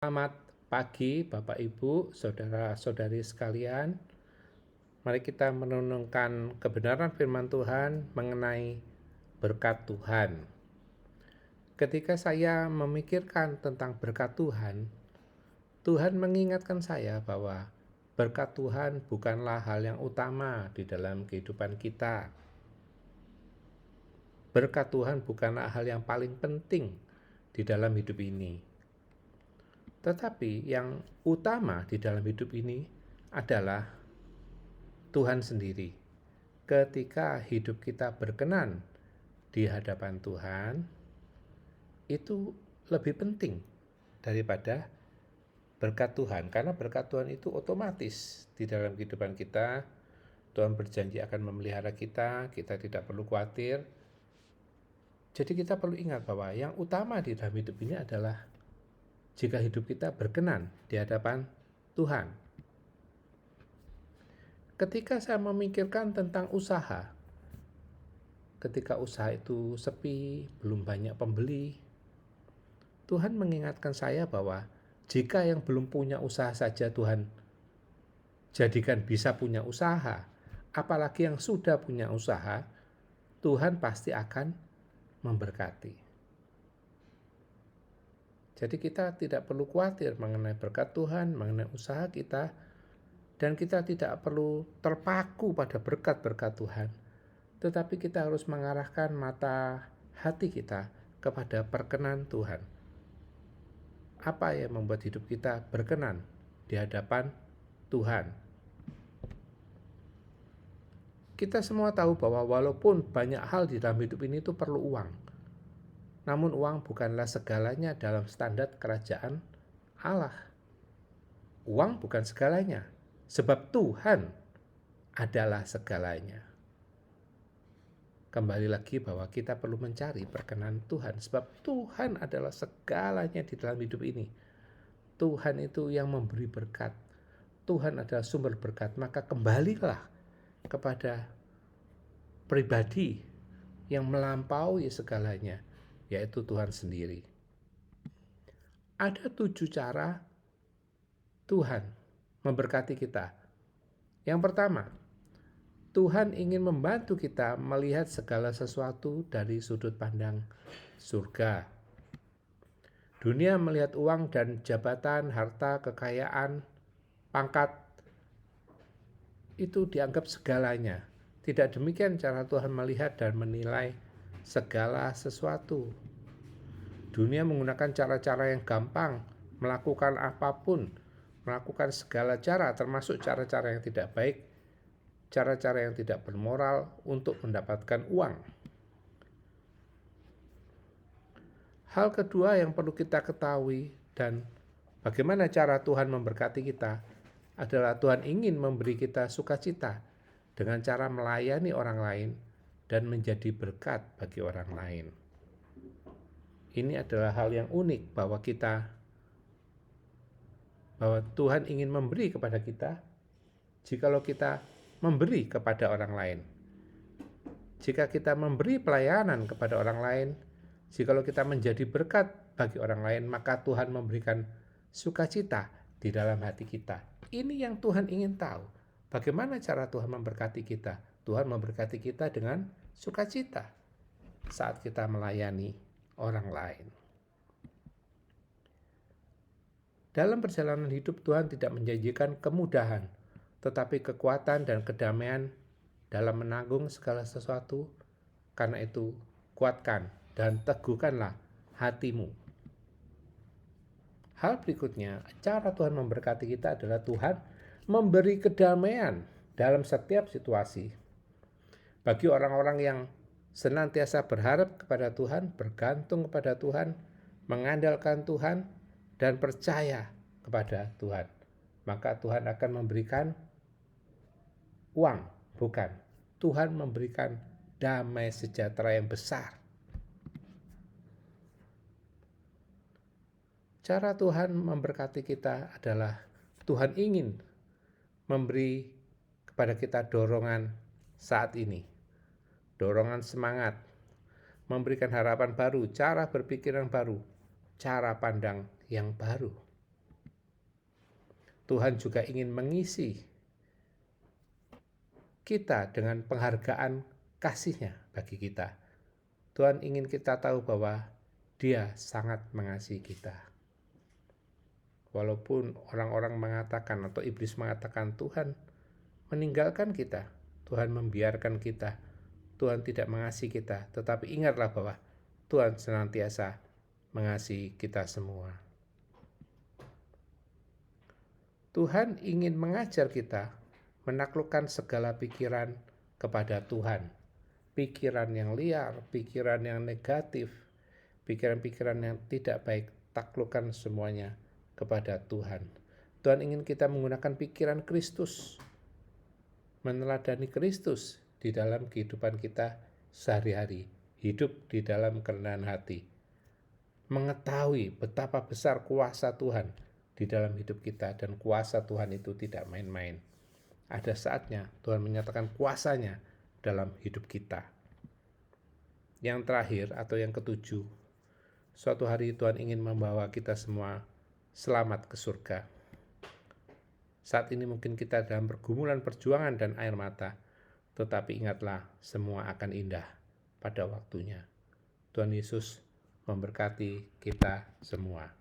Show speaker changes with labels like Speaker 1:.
Speaker 1: Selamat pagi Bapak Ibu, saudara-saudari sekalian. Mari kita merenungkan kebenaran firman Tuhan mengenai berkat Tuhan. Ketika saya memikirkan tentang berkat Tuhan, Tuhan mengingatkan saya bahwa berkat Tuhan bukanlah hal yang utama di dalam kehidupan kita. Berkat Tuhan bukanlah hal yang paling penting di dalam hidup ini. Tetapi yang utama di dalam hidup ini adalah Tuhan sendiri. Ketika hidup kita berkenan di hadapan Tuhan, itu lebih penting daripada berkat Tuhan. Karena berkat Tuhan itu otomatis di dalam kehidupan kita. Tuhan berjanji akan memelihara kita, kita tidak perlu khawatir. Jadi kita perlu ingat bahwa yang utama di dalam hidup ini adalah jika hidup kita berkenan di hadapan Tuhan. Ketika saya memikirkan tentang usaha, ketika usaha itu sepi, belum banyak pembeli, Tuhan mengingatkan saya bahwa jika yang belum punya usaha saja Tuhan jadikan bisa punya usaha, apalagi yang sudah punya usaha, Tuhan pasti akan memberkati. Jadi kita tidak perlu khawatir mengenai berkat Tuhan, mengenai usaha kita, dan kita tidak perlu terpaku pada berkat-berkat Tuhan. Tetapi kita harus mengarahkan mata hati kita kepada perkenan Tuhan. Apa yang membuat hidup kita berkenan di hadapan Tuhan? Kita semua tahu bahwa walaupun banyak hal di dalam hidup ini itu perlu uang, namun uang bukanlah segalanya dalam standar kerajaan Allah. Uang bukan segalanya, sebab Tuhan adalah segalanya. Kembali lagi bahwa kita perlu mencari perkenan Tuhan, sebab Tuhan adalah segalanya di dalam hidup ini. Tuhan itu yang memberi berkat. Tuhan adalah sumber berkat, maka kembalilah kepada pribadi yang melampaui segalanya, yaitu Tuhan sendiri. Ada 7 cara Tuhan memberkati kita. Yang pertama, Tuhan ingin membantu kita melihat segala sesuatu dari sudut pandang surga. Dunia melihat uang dan jabatan, harta, kekayaan, pangkat, itu dianggap segalanya. Tidak demikian cara Tuhan melihat dan menilai segala sesuatu. Dunia menggunakan cara-cara yang gampang, melakukan apapun, melakukan segala cara, termasuk cara-cara yang tidak baik, cara-cara yang tidak bermoral untuk mendapatkan uang. Hal kedua yang perlu kita ketahui dan bagaimana cara Tuhan memberkati kita adalah Tuhan ingin memberi kita sukacita dengan cara melayani orang lain dan menjadi berkat bagi orang lain. Ini adalah hal yang unik bahwa Tuhan ingin memberi kepada kita jikalau kita memberi kepada orang lain. Jika kita memberi pelayanan kepada orang lain, jikalau kita menjadi berkat bagi orang lain, maka Tuhan memberikan sukacita di dalam hati kita. Ini yang Tuhan ingin tahu. Bagaimana cara Tuhan memberkati kita? Tuhan memberkati kita dengan sukacita saat kita melayani orang lain. Dalam perjalanan hidup, Tuhan tidak menjanjikan kemudahan, tetapi kekuatan dan kedamaian dalam menanggung segala sesuatu. Karena itu, kuatkan dan teguhkanlah hatimu. Hal berikutnya, cara Tuhan memberkati kita adalah Tuhan memberi kedamaian dalam setiap situasi. Bagi orang-orang yang senantiasa berharap kepada Tuhan, bergantung kepada Tuhan, mengandalkan Tuhan, dan percaya kepada Tuhan, maka Tuhan akan memberikan uang, bukan. Tuhan memberikan damai sejahtera yang besar. Cara Tuhan memberkati kita adalah Tuhan ingin memberi kepada kita dorongan saat ini. Dorongan semangat, memberikan harapan baru, cara berpikir yang baru, cara pandang yang baru. Tuhan juga ingin mengisi kita dengan penghargaan kasih-Nya bagi kita. Tuhan ingin kita tahu bahwa Dia sangat mengasihi kita. Walaupun orang-orang mengatakan atau iblis mengatakan Tuhan meninggalkan kita, Tuhan membiarkan kita, Tuhan tidak mengasihi kita, tetapi ingatlah bahwa Tuhan senantiasa mengasihi kita semua. Tuhan ingin mengajar kita menaklukkan segala pikiran kepada Tuhan. Pikiran yang liar, pikiran yang negatif, pikiran-pikiran yang tidak baik, taklukkan semuanya kepada Tuhan. Tuhan ingin kita menggunakan pikiran Kristus, meneladani Kristus di dalam kehidupan kita sehari-hari, hidup di dalam kerendahan hati, mengetahui betapa besar kuasa Tuhan di dalam hidup kita, dan kuasa Tuhan itu tidak main-main. Ada saatnya Tuhan menyatakan kuasa-Nya dalam hidup kita. Yang terakhir atau yang ketujuh, suatu hari Tuhan ingin membawa kita semua selamat ke surga. Saat ini mungkin kita dalam pergumulan perjuangan dan air mata, tetapi ingatlah semua akan indah pada waktunya. Tuhan Yesus memberkati kita semua.